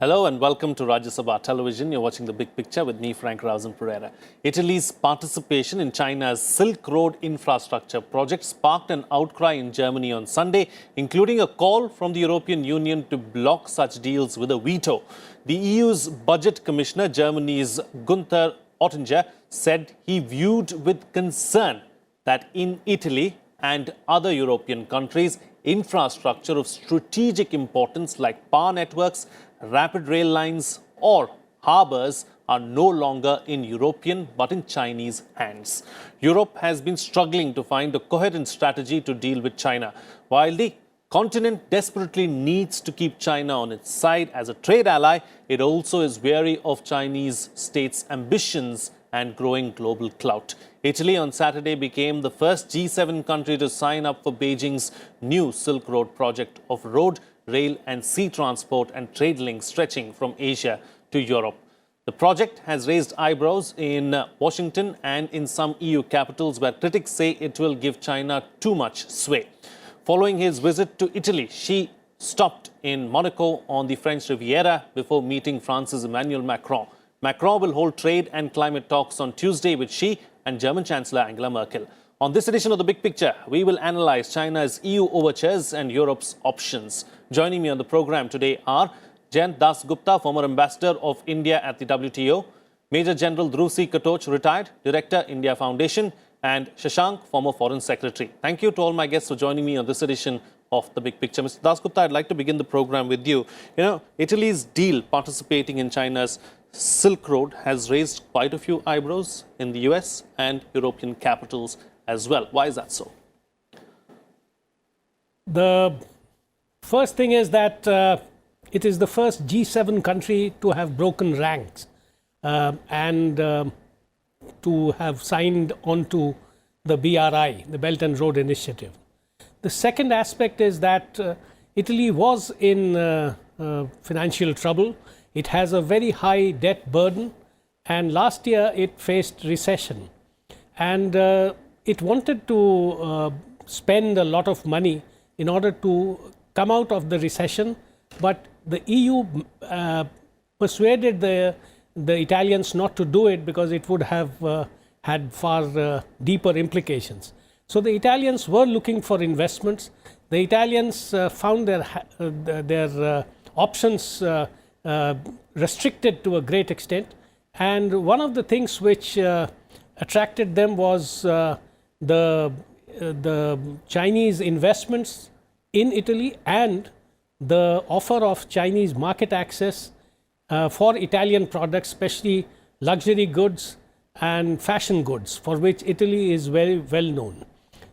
Hello and welcome to Rajya Sabha Television. You're watching The Big Picture with me, Frank Pereira. Italy's participation in China's Silk Road infrastructure project sparked an outcry in Germany on Sunday, including a call from the European Union to block such deals with a veto. The EU's budget commissioner, Germany's Gunther Oettinger, said he viewed with concern that in Italy and other European countries, infrastructure of strategic importance like power networks, rapid rail lines or harbours are no longer in European but in Chinese hands. Europe has been struggling to find a coherent strategy to deal with China. While the continent desperately needs to keep China on its side as a trade ally, it also is wary of Chinese states' ambitions and growing global clout. Italy on Saturday became the first G7 country to sign up for Beijing's new Silk Road project of road, rail and sea transport and trade links stretching from Asia to Europe. The project has raised eyebrows in Washington and in some EU capitals where critics say it will give China too much sway. Following his visit to Italy, Xi stopped in Monaco on the French Riviera before meeting France's Emmanuel Macron. Macron will hold trade and climate talks on Tuesday with Xi and German Chancellor Angela Merkel. On this edition of The Big Picture, we will analyse China's EU overtures and Europe's options. Joining me on the program today are Jayant Das Gupta, former ambassador of India at the WTO, Major General Dhruv C. Katoch, retired, Director, India Foundation, and Shashank, former Foreign Secretary. Thank you to all my guests for joining me on this edition of The Big Picture. Mr. Das Gupta, I'd like to begin the program with you. Italy's deal participating in China's Silk Road has raised quite a few eyebrows in the US and European capitals as well. Why is that so? The first thing is that it is the first G7 country to have broken ranks and to have signed onto the BRI, the Belt and Road Initiative. The second aspect is that Italy was in financial trouble. It has a very high debt burden, and last year it faced recession. And it wanted to spend a lot of money in order to come out of the recession, but the EU persuaded the Italians not to do it because it would have had far deeper implications. So the Italians were looking for investments. The Italians found their options restricted to a great extent, and one of the things which attracted them was the Chinese investments in Italy and the offer of Chinese market access for Italian products, especially luxury goods and fashion goods, for which Italy is very well known.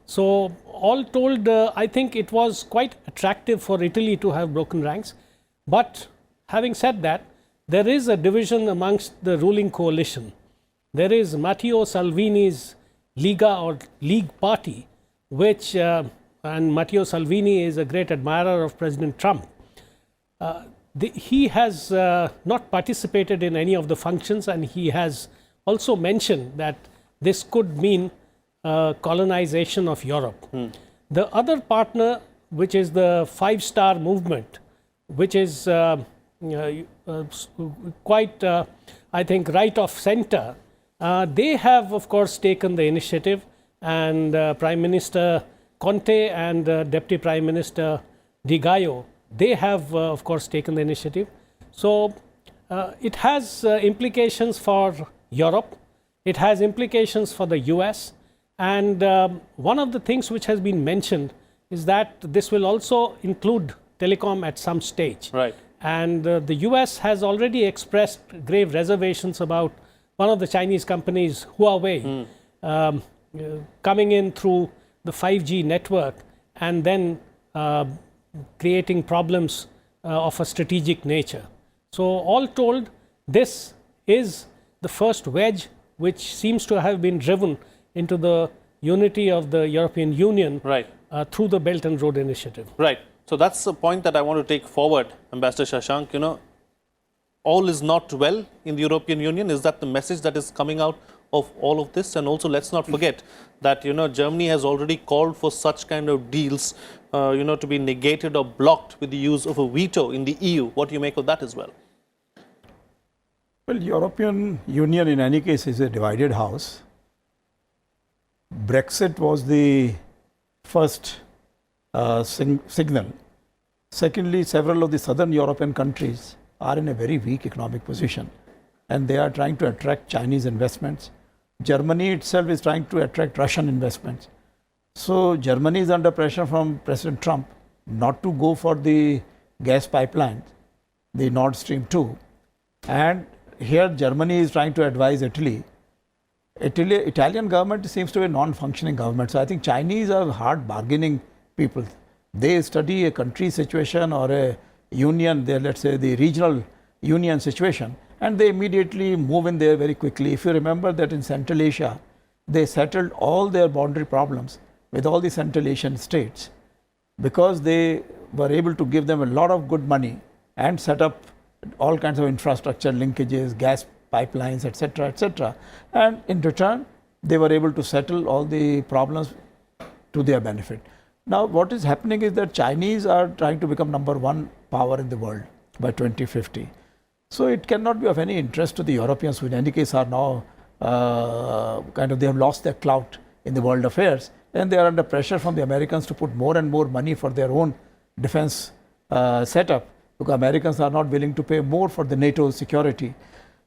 So all told, I think it was quite attractive for Italy to have broken ranks. But having said that, there is a division amongst the ruling coalition. There is Matteo Salvini's Lega or League Party, which, and Matteo Salvini is a great admirer of President Trump. He has not participated in any of the functions, and he has also mentioned that this could mean colonization of Europe. The other partner, which is the Five-Star Movement, which is quite, I think, right of center, they have, of course, taken the initiative, and Prime Minister Conte and Deputy Prime Minister Di Maio, they have, of course, taken the initiative. So it has implications for Europe, it has implications for the US, and one of the things which has been mentioned is that this will also include telecom at some stage. Right. And the US has already expressed grave reservations about one of the Chinese companies, Huawei, coming in through the 5G network and then creating problems of a strategic nature. So all told, this is the first wedge which seems to have been driven into the unity of the European Union through the Belt and Road Initiative. Right. So that's the point that I want to take forward, Ambassador Shashank. All is not well in the European Union. Is that the message that is coming out of all of this? And also, let's not forget that, Germany has already called for such kind of deals, to be negated or blocked with the use of a veto in the EU. What do you make of that as well? Well, European Union in any case is a divided house. Brexit was the first signal. Secondly, several of the southern European countries are in a very weak economic position and they are trying to attract Chinese investments. Germany itself is trying to attract Russian investments. So Germany is under pressure from President Trump not to go for the gas pipeline, the Nord Stream 2. And here Germany is trying to advise Italy. Italian government seems to be a non-functioning government. So I think Chinese are hard bargaining people. They study a country situation or a union, let's say the regional union situation, and they immediately move in there very quickly. If you remember that in Central Asia, they settled all their boundary problems with all the Central Asian states because they were able to give them a lot of good money and set up all kinds of infrastructure linkages, gas pipelines, etc., etc. And in return, they were able to settle all the problems to their benefit. Now, what is happening is that Chinese are trying to become number one power in the world by 2050. So it cannot be of any interest to the Europeans, who in any case are now they have lost their clout in the world affairs, and they are under pressure from the Americans to put more and more money for their own defense setup, because Americans are not willing to pay more for the NATO security.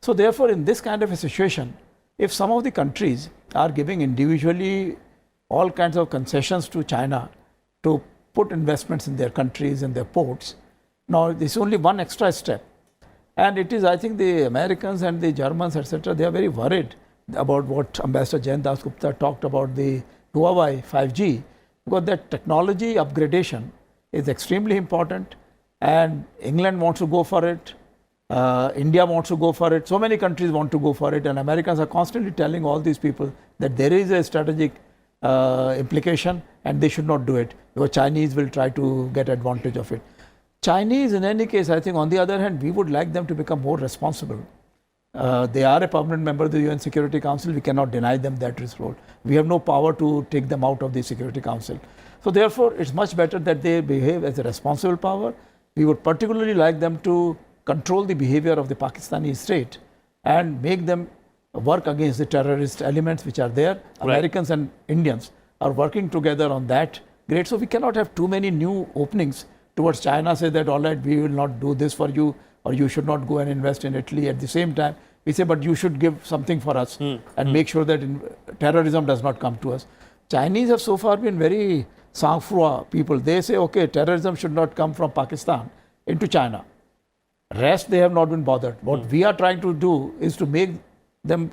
So therefore, in this kind of a situation, if some of the countries are giving individually all kinds of concessions to China to put investments in their countries and their ports, now this is only one extra step. And it is, I think, the Americans and the Germans, etc., they are very worried about what Ambassador Jain Das Gupta talked about, the Huawei 5G, because that technology upgradation is extremely important, and England wants to go for it. India wants to go for it. So many countries want to go for it, and Americans are constantly telling all these people that there is a strategic implication and they should not do it because Chinese will try to get advantage of it. Chinese, in any case, I think on the other hand, we would like them to become more responsible. They are a permanent member of the UN Security Council. We cannot deny them that role. We have no power to take them out of the Security Council. So therefore, it's much better that they behave as a responsible power. We would particularly like them to control the behavior of the Pakistani state and make them work against the terrorist elements which are there. Right. Americans and Indians are working together on that. Great. So we cannot have too many new openings towards China, say that, all right, we will not do this for you, or you should not go and invest in Italy. At the same time, we say, but you should give something for us and make sure that terrorism does not come to us. Chinese have so far been very sang-froid people. They say, okay, terrorism should not come from Pakistan into China. Rest, they have not been bothered. What we are trying to do is to make them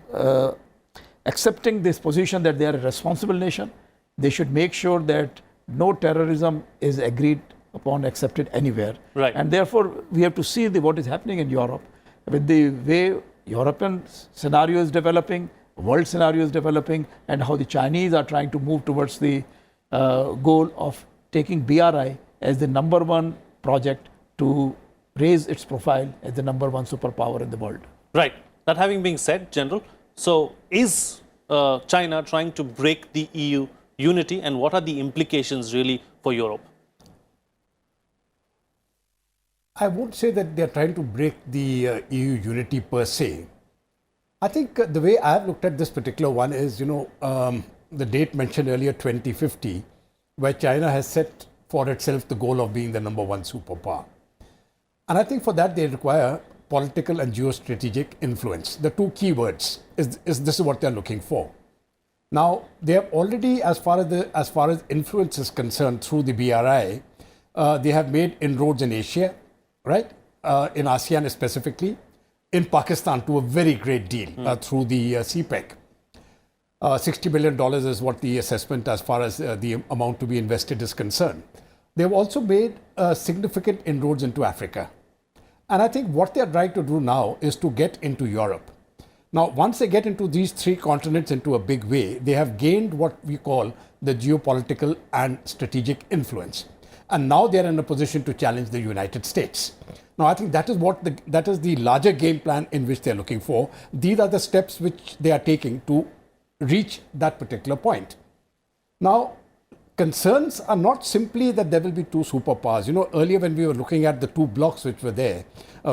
accepting this position that they are a responsible nation. They should make sure that no terrorism is agreed upon, accepted anywhere. Right. And therefore, we have to see what is happening in Europe. With the way European scenario is developing, world scenario is developing, and how the Chinese are trying to move towards the goal of taking BRI as the number one project to raise its profile as the number one superpower in the world. Right. That having been said, General, so is China trying to break the EU unity, and what are the implications really for Europe? I won't say that they're trying to break the EU unity per se. I think the way I've looked at this particular one is, the date mentioned earlier, 2050, where China has set for itself the goal of being the number one superpower. And I think for that they require political and geostrategic influence. The two key words is this is what they're looking for. Now, they have already, as far as influence is concerned through the BRI, they have made inroads in Asia, right? In ASEAN specifically, in Pakistan to a very great deal through the CPEC. $60 billion is what the assessment as far as the amount to be invested is concerned. They've also made significant inroads into Africa. And I think what they're trying to do now is to get into Europe. Now, once they get into these three continents into a big way, they have gained what we call the geopolitical and strategic influence. And now they're in a position to challenge the United States. Now, I think that is the larger game plan in which they're looking for. These are the steps which they are taking to reach that particular point. Now, concerns are not simply that there will be two superpowers. You know, earlier when we were looking at the two blocks which were there,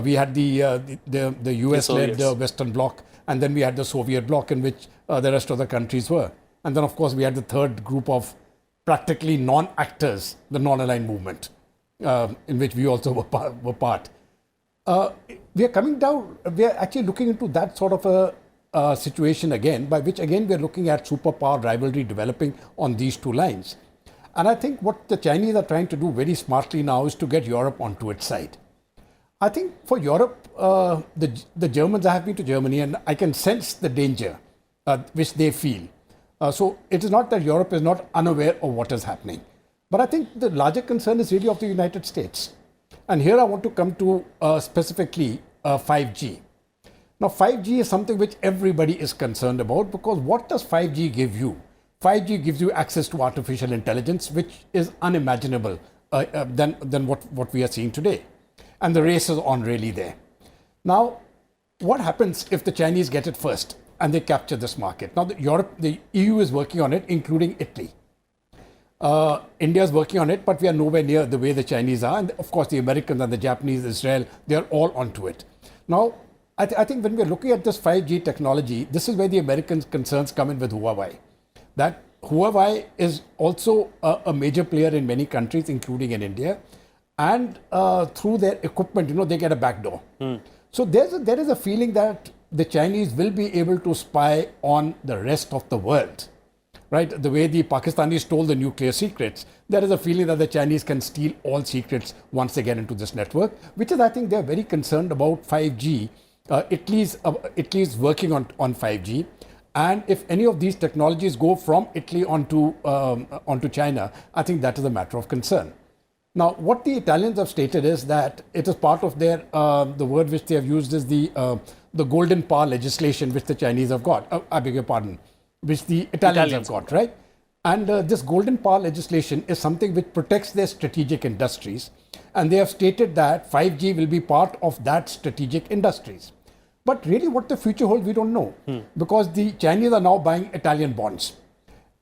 we had the US-led Western bloc, and then we had the Soviet bloc in which the rest of the countries were. And then, of course, we had the third group of practically non-actors, the non-aligned movement, in which we also were part. We are coming down, we are actually looking into that sort of a situation again, by which again we are looking at superpower rivalry developing on these two lines. And I think what the Chinese are trying to do very smartly now is to get Europe onto its side. I think for Europe, the Germans, I have been to Germany and I can sense the danger which they feel. So it is not that Europe is not unaware of what is happening. But I think the larger concern is really of the United States. And here I want to come to specifically 5G. Now 5G is something which everybody is concerned about, because what does 5G give you? 5G gives you access to artificial intelligence, which is unimaginable than what we are seeing today. And the race is on really there. Now, what happens if the Chinese get it first and they capture this market? Now, the EU is working on it, including Italy. India is working on it, but we are nowhere near the way the Chinese are. And of course, the Americans and the Japanese, Israel, they are all onto it. Now, I think when we're looking at this 5G technology, this is where the American concerns come in with Huawei. That Huawei is also a major player in many countries, including in India. And through their equipment, you know, they get a backdoor. So there is a feeling that the Chinese will be able to spy on the rest of the world. Right? The way the Pakistanis stole the nuclear secrets, there is a feeling that the Chinese can steal all secrets once they get into this network, which is, I think, they're very concerned about 5G. Italy is working on 5G. And if any of these technologies go from Italy onto China, I think that is a matter of concern. Now, what the Italians have stated is that it is part of their, the word which they have used is the golden power legislation which the Chinese have got. I beg your pardon. Which the Italians have got, right? And this golden power legislation is something which protects their strategic industries. And they have stated that 5G will be part of that strategic industries. But really what the future holds, we don't know. Because the Chinese are now buying Italian bonds.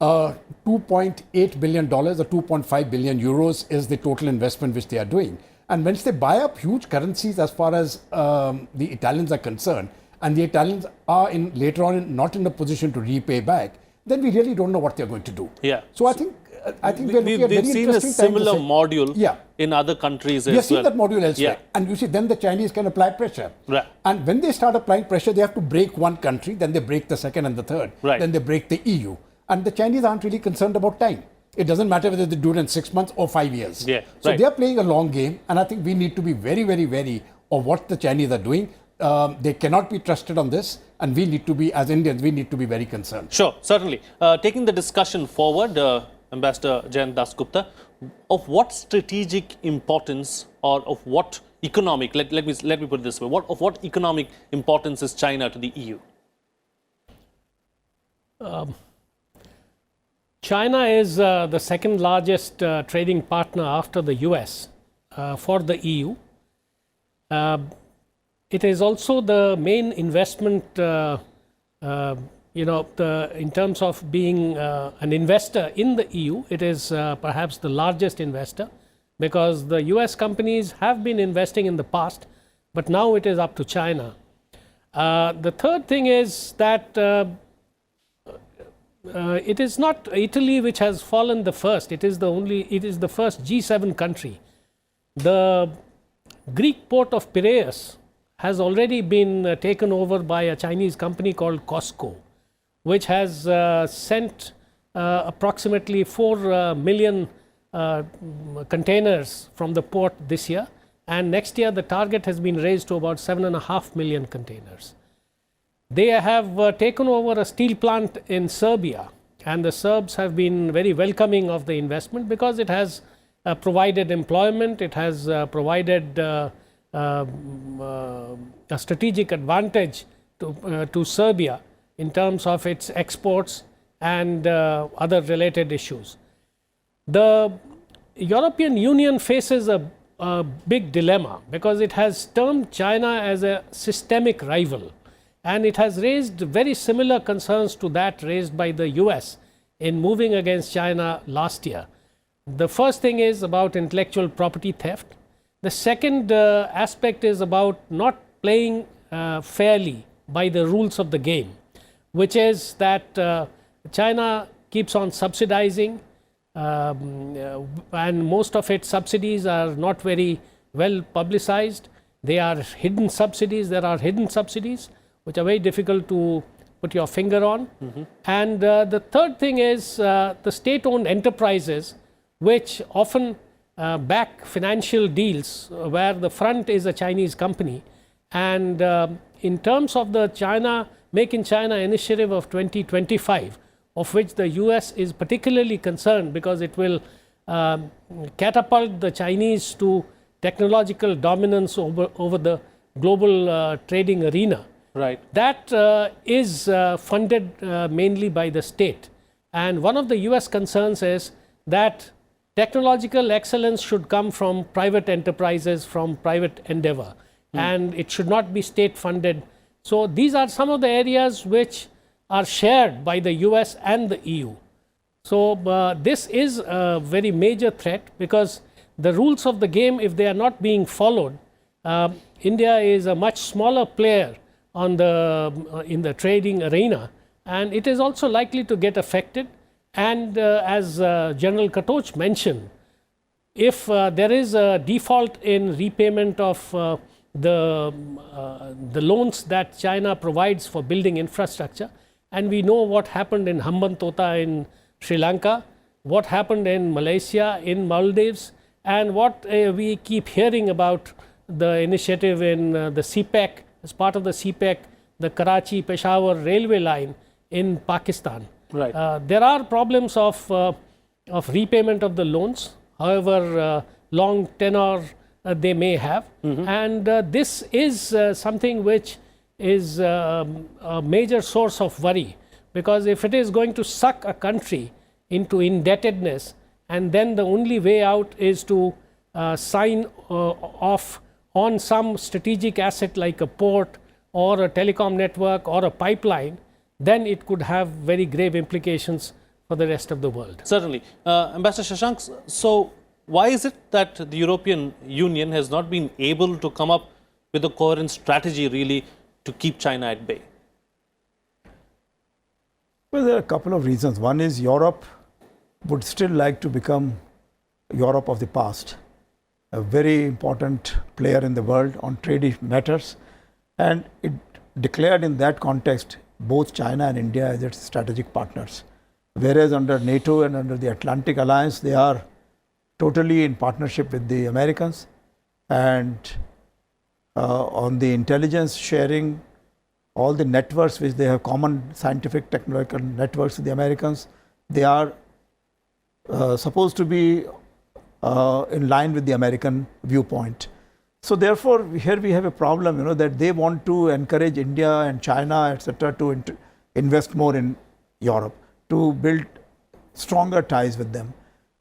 $2.8 billion or 2.5 billion euros is the total investment which they are doing. And once they buy up huge currencies as far as the Italians are concerned, and the Italians are later on not in a position to repay back, then we really don't know what they're going to do. Yeah. So I think we're looking at very interesting times. We've seen a similar module in other countries as well. We have seen that module elsewhere. And you see, then the Chinese can apply pressure. Right. And when they start applying pressure, they have to break one country, then they break the second and the third. Right. Then they break the EU. And the Chinese aren't really concerned about time. It doesn't matter whether they do it in 6 months or 5 years. Yeah. So they are playing a long game. And I think we need to be very, very wary of what the Chinese are doing. They cannot be trusted on this, and we need to be, as Indians, we need to be very concerned. Sure, certainly. Taking the discussion forward, Ambassador Jayant Dasgupta, of what strategic importance or of what economic, let me put it this way, of what economic importance is China to the EU? China is the second largest trading partner after the US for the EU. It is also the main investment, in terms of being an investor in the EU. It is perhaps the largest investor, because the US companies have been investing in the past, but now it is up to China. The third thing is that it is not Italy which has fallen the first. It is the first G7 country. The Greek port of Piraeus has already been taken over by a Chinese company called COSCO, which has sent approximately 4 million containers from the port this year. And next year, the target has been raised to about 7.5 million containers. They have taken over a steel plant in Serbia, and the Serbs have been very welcoming of the investment because it has provided employment, it has provided a strategic advantage to Serbia in terms of its exports and other related issues. The European Union faces a big dilemma because it has termed China as a systemic rival, and it has raised very similar concerns to that raised by the US in moving against China last year. The first thing is about intellectual property theft. The second aspect is about not playing fairly by the rules of the game, which is that China keeps on subsidizing, and most of its subsidies are not very well publicized. They are hidden subsidies. There are hidden subsidies which are very difficult to put your finger on. And the third thing is the state-owned enterprises, which often back financial deals where the front is a Chinese company. And in terms of the China Make in China initiative of 2025, of which the US is particularly concerned because it will catapult the Chinese to technological dominance over the global trading arena. Right. That is funded mainly by the state. And one of the US concerns is that technological excellence should come from private enterprises, from private endeavor, and it should not be state funded. So these are some of the areas which are shared by the US and the EU. So this is a very major threat because the rules of the game, if they are not being followed, India is a much smaller player on in the trading arena, and it is also likely to get affected. And as General Katoch mentioned, if there is a default in repayment of the loans that China provides for building infrastructure, and we know what happened in Hambantota in Sri Lanka, what happened in Malaysia, in Maldives, and what we keep hearing about the initiative in the CPEC, as part of the CPEC, the Karachi-Peshawar railway line in Pakistan. Right. There are problems of repayment of the loans, however long tenor they may have. And this is something which is a major source of worry, because if it is going to suck a country into indebtedness, and then the only way out is to sign off on some strategic asset like a port or a telecom network or a pipeline, then it could have very grave implications for the rest of the world. Certainly. Ambassador Shashank, so why is it that the European Union has not been able to come up with a coherent strategy really to keep China at bay? Well, there are a couple of reasons. One is Europe would still like to become Europe of the past, a very important player in the world on trade matters, and it declared in that context both China and India as its strategic partners. Whereas under NATO and under the Atlantic Alliance, they are totally in partnership with the Americans, and on the intelligence sharing, all the networks which they have, common scientific technological networks with the Americans, they are supposed to be in line with the American viewpoint. So therefore, here we have a problem, that they want to encourage India and China, etc., to invest more in Europe, to build stronger ties with them.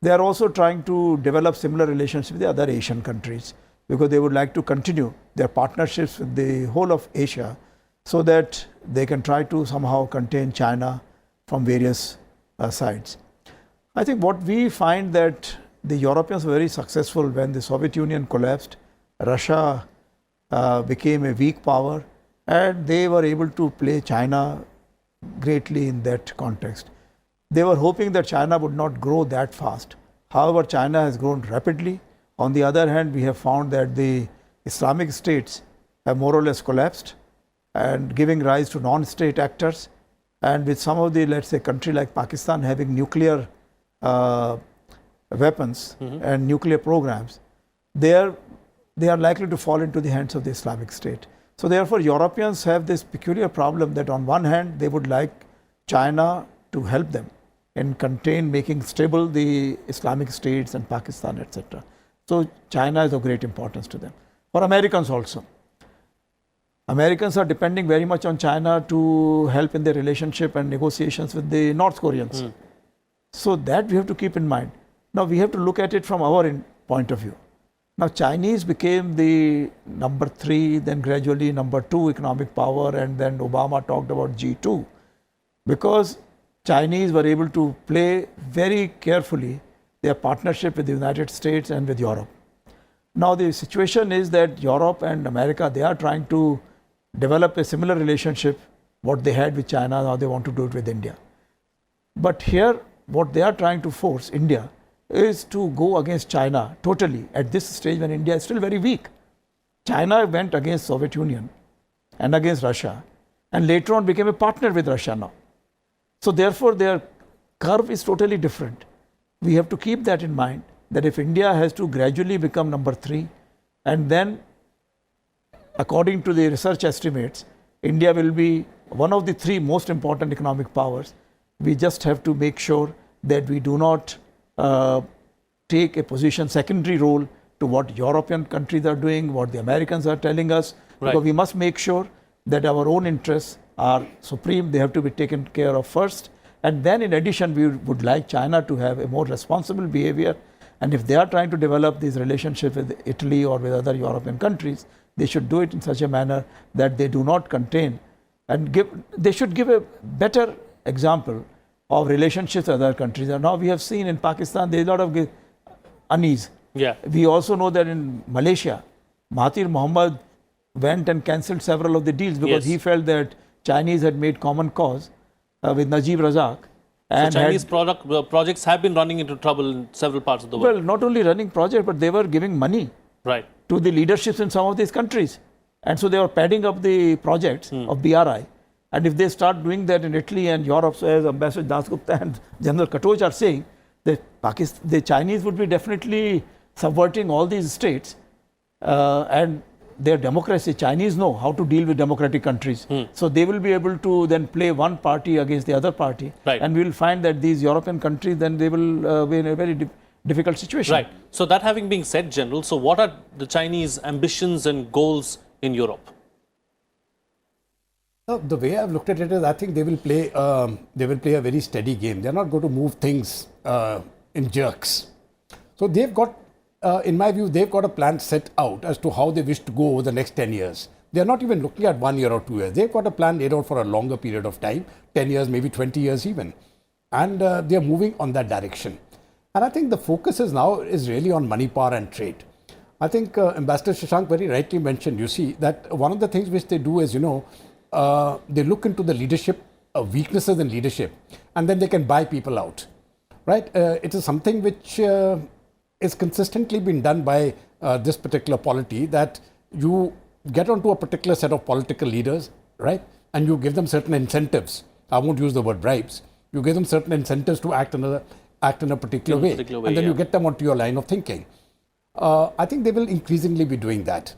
They are also trying to develop similar relationships with the other Asian countries, because they would like to continue their partnerships with the whole of Asia, so that they can try to somehow contain China from various sides. I think what we find that the Europeans were very successful when the Soviet Union collapsed. Russia became a weak power, and they were able to play China greatly in that context. They were hoping that China would not grow that fast. However, China has grown rapidly. On the other hand, we have found that the Islamic states have more or less collapsed and giving rise to non-state actors. And with some of the, let's say, country like Pakistan having nuclear weapons and nuclear programs, they are likely to fall into the hands of the Islamic State. So therefore, Europeans have this peculiar problem that on one hand, they would like China to help them in making stable the Islamic states and Pakistan, etc. So China is of great importance to them. For Americans also. Americans are depending very much on China to help in their relationship and negotiations with the North Koreans. So that we have to keep in mind. Now we have to look at it from our point of view. Now Chinese became the number 3, then gradually number 2 economic power, and then Obama talked about G2. Because Chinese were able to play very carefully their partnership with the United States and with Europe. Now the situation is that Europe and America, they are trying to develop a similar relationship, what they had with China, now they want to do it with India. But here, what they are trying to force India is to go against China totally at this stage when India is still very weak. China went against Soviet Union and against Russia, and later on became a partner with Russia now. So therefore, their curve is totally different. We have to keep that in mind, that if India has to gradually become number 3, and then according to the research estimates, India will be one of the 3 most important economic powers. We just have to make sure that we do not take a position, secondary role to what European countries are doing, what the Americans are telling us. Right. Because we must make sure that our own interests are supreme. They have to be taken care of first. And then in addition, we would like China to have a more responsible behavior. And if they are trying to develop these relationships with Italy or with other European countries, they should do it in such a manner that they do not contain and they should give a better example of relationships with other countries. And now we have seen in Pakistan, there is a lot of unease. Yeah. We also know that in Malaysia, Mahathir Mohamad went and cancelled several of the deals because Yes. he felt that Chinese had made common cause with Najib Razak. So Chinese projects have been running into trouble in several parts of the world. Well, not only running projects, but they were giving money Right. to the leaderships in some of these countries. And so they were padding up the projects of BRI. And if they start doing that in Italy and Europe, so as Ambassador Dasgupta and General Katoch are saying, that the Chinese would be definitely subverting all these states and their democracy. Chinese know how to deal with democratic countries. So they will be able to then play one party against the other party. Right. And we will find that these European countries, then they will be in a very difficult situation. Right. So that having been said, General, so what are the Chinese ambitions and goals in Europe? The way I've looked at it is, I think they will play a very steady game. They're not going to move things in jerks. So they've got, in my view, they've got a plan set out as to how they wish to go over the next 10 years. They're not even looking at 1 year or 2 years. They've got a plan laid out for a longer period of time, 10 years, maybe 20 years even. And they're moving on that direction. And I think the focus is really on money, power and trade. I think Ambassador Shashank very rightly mentioned, you see, that one of the things which they do is, they look into the leadership, weaknesses in leadership, and then they can buy people out, right? It is something which is consistently been done by this particular polity, that you get onto a particular set of political leaders, right? And you give them certain incentives. I won't use the word bribes. You give them certain incentives to act in a particular way, and then you get them onto your line of thinking. I think they will increasingly be doing that.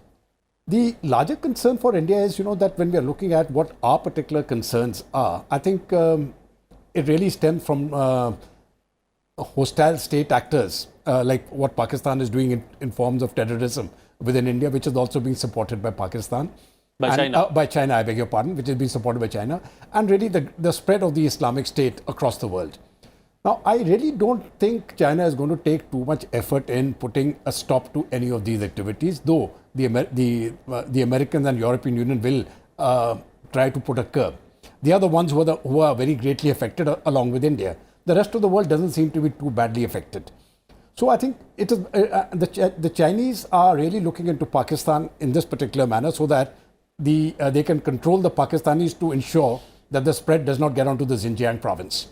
The larger concern for India is, that when we are looking at what our particular concerns are, I think it really stems from hostile state actors, like what Pakistan is doing in forms of terrorism within India, which is also being supported by Pakistan. China. By China, I beg your pardon, which is being supported by China, and really the spread of the Islamic State across the world. Now, I really don't think China is going to take too much effort in putting a stop to any of these activities, though the Americans and European Union will try to put a curb. They are the ones who are very greatly affected along with India. The rest of the world doesn't seem to be too badly affected. So I think it is the Chinese are really looking into Pakistan in this particular manner so that they can control the Pakistanis to ensure that the spread does not get onto the Xinjiang province.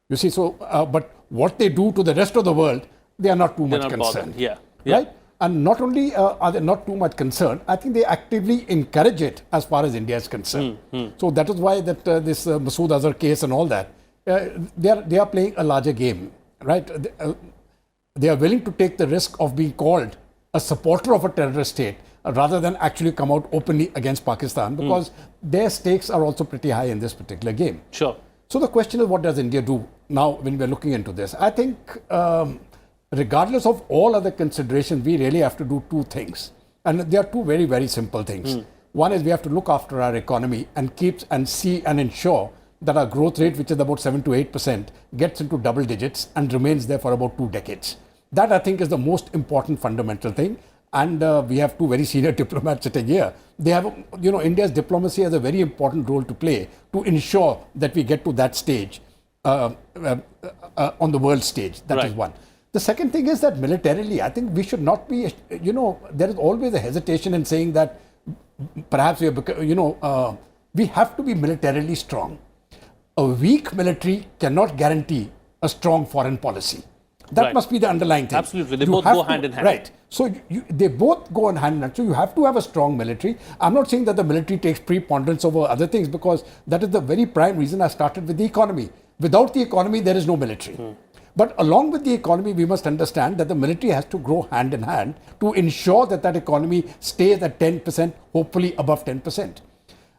You see, so but what they do to the rest of the world, they are not too much concerned. Yeah. Right? And not only are they not too much concerned, I think they actively encourage it as far as India is concerned. So that is why that this Masood Azhar case and all that, they are playing a larger game, right? They are willing to take the risk of being called a supporter of a terrorist state rather than actually come out openly against Pakistan, because their stakes are also pretty high in this particular game. Sure. So the question is, what does India do now when we're looking into this? I think regardless of all other considerations, we really have to do two things. And there are two very, very simple things. One is we have to look after our economy and see and ensure that our growth rate, which is about 7 to 8%, gets into double digits and remains there for about 2 decades. That, I think, is the most important fundamental thing. And we have two very senior diplomats sitting here. They have, India's diplomacy has a very important role to play to ensure that we get to that stage. on the world stage. That is one. The second thing is that militarily, I think we should not be, there is always a hesitation in saying that perhaps we have to be militarily strong. A weak military cannot guarantee a strong foreign policy. That must be the underlying thing. Absolutely. They both go hand in hand. Right. So they both go hand in hand. So you have to have a strong military. I'm not saying that the military takes preponderance over other things, because that is the very prime reason I started with the economy. Without the economy, there is no military. But along with the economy, we must understand that the military has to grow hand in hand to ensure that that economy stays at 10%, hopefully above 10%.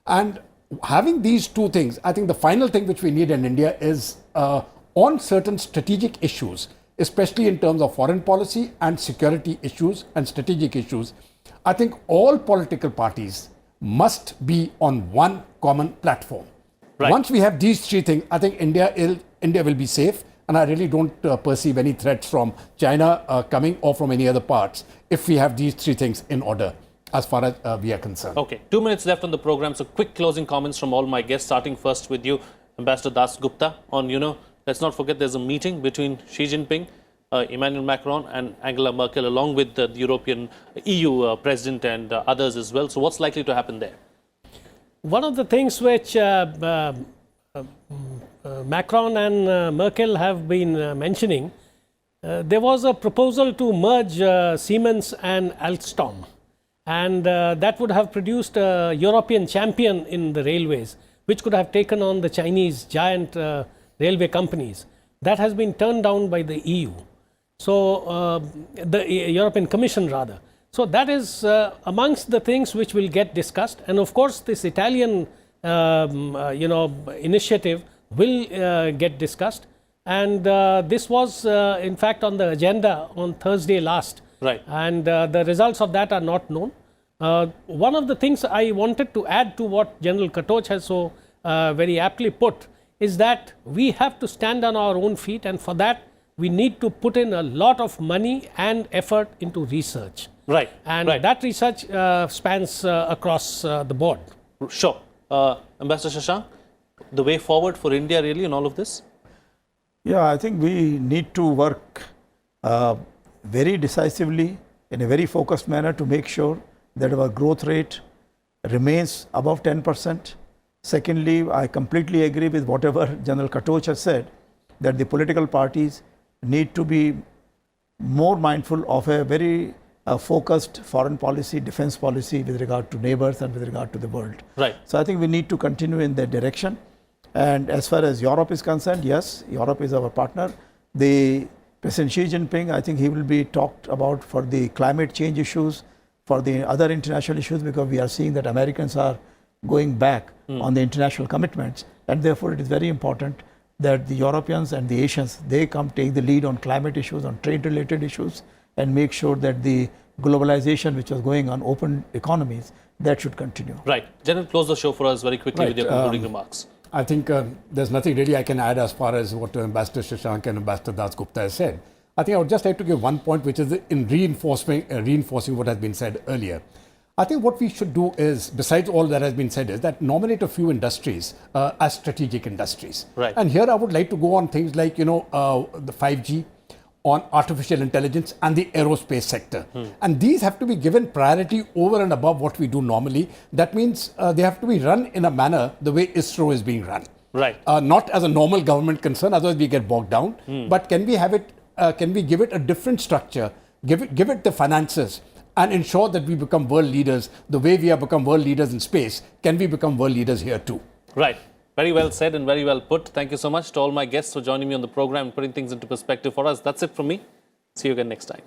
And having these two things, I think the final thing which we need in India is on certain strategic issues, especially in terms of foreign policy and security issues and strategic issues, I think all political parties must be on one common platform. Once we have these three things, I think India will be safe. And I really don't perceive any threats from China coming or from any other parts if we have these three things in order as far as we are concerned. Okay, 2 minutes left on the program. So quick closing comments from all my guests, starting first with you, Ambassador Das Gupta, on, let's not forget there's a meeting between Xi Jinping, Emmanuel Macron and Angela Merkel, along with the European EU president and others as well. So what's likely to happen there? One of the things which Macron and Merkel have been mentioning, there was a proposal to merge Siemens and Alstom, and that would have produced a European champion in the railways, which could have taken on the Chinese giant railway companies. That has been turned down by the EU, so the European Commission rather. So that is amongst the things which will get discussed, and of course this Italian initiative will get discussed, and this was in fact on the agenda on Thursday last, and the results of that are not known. One of the things I wanted to add to what General Katoch has so very aptly put is that we have to stand on our own feet, and for that we need to put in a lot of money and effort into research. And that research spans across the board. Sure. Ambassador Shashank, the way forward for India really in all of this? Yeah, I think we need to work very decisively in a very focused manner to make sure that our growth rate remains above 10%. Secondly, I completely agree with whatever General Katoch has said, that the political parties need to be more mindful of a very focused foreign policy, defense policy with regard to neighbors and with regard to the world. So I think we need to continue in that direction. And as far as Europe is concerned, yes, Europe is our partner. The President Xi Jinping, I think he will be talked about for the climate change issues, for the other international issues, because we are seeing that Americans are going back on the international commitments. And therefore, it is very important that the Europeans and the Asians, they come take the lead on climate issues, on trade-related issues, and make sure that the globalization which was going on open economies, that should continue. General, close the show for us very quickly with your concluding remarks. I think there's nothing really I can add as far as what Ambassador Shashank and Ambassador Das Gupta has said. I think I would just like to give one point, which is in reinforcing what has been said earlier. I think what we should do is, besides all that has been said, is that nominate a few industries as strategic industries. And here I would like to go on things like, the 5G, on artificial intelligence and the aerospace sector. And these have to be given priority over and above what we do normally. That means they have to be run in a manner the way ISRO is being run. Not as a normal government concern, otherwise we get bogged down. But can we have it, can we give it a different structure, give it the finances, and ensure that we become world leaders the way we have become world leaders in space? Can we become world leaders here too? Very well said and very well put. Thank you so much to all my guests for joining me on the program and putting things into perspective for us. That's it from me. See you again next time.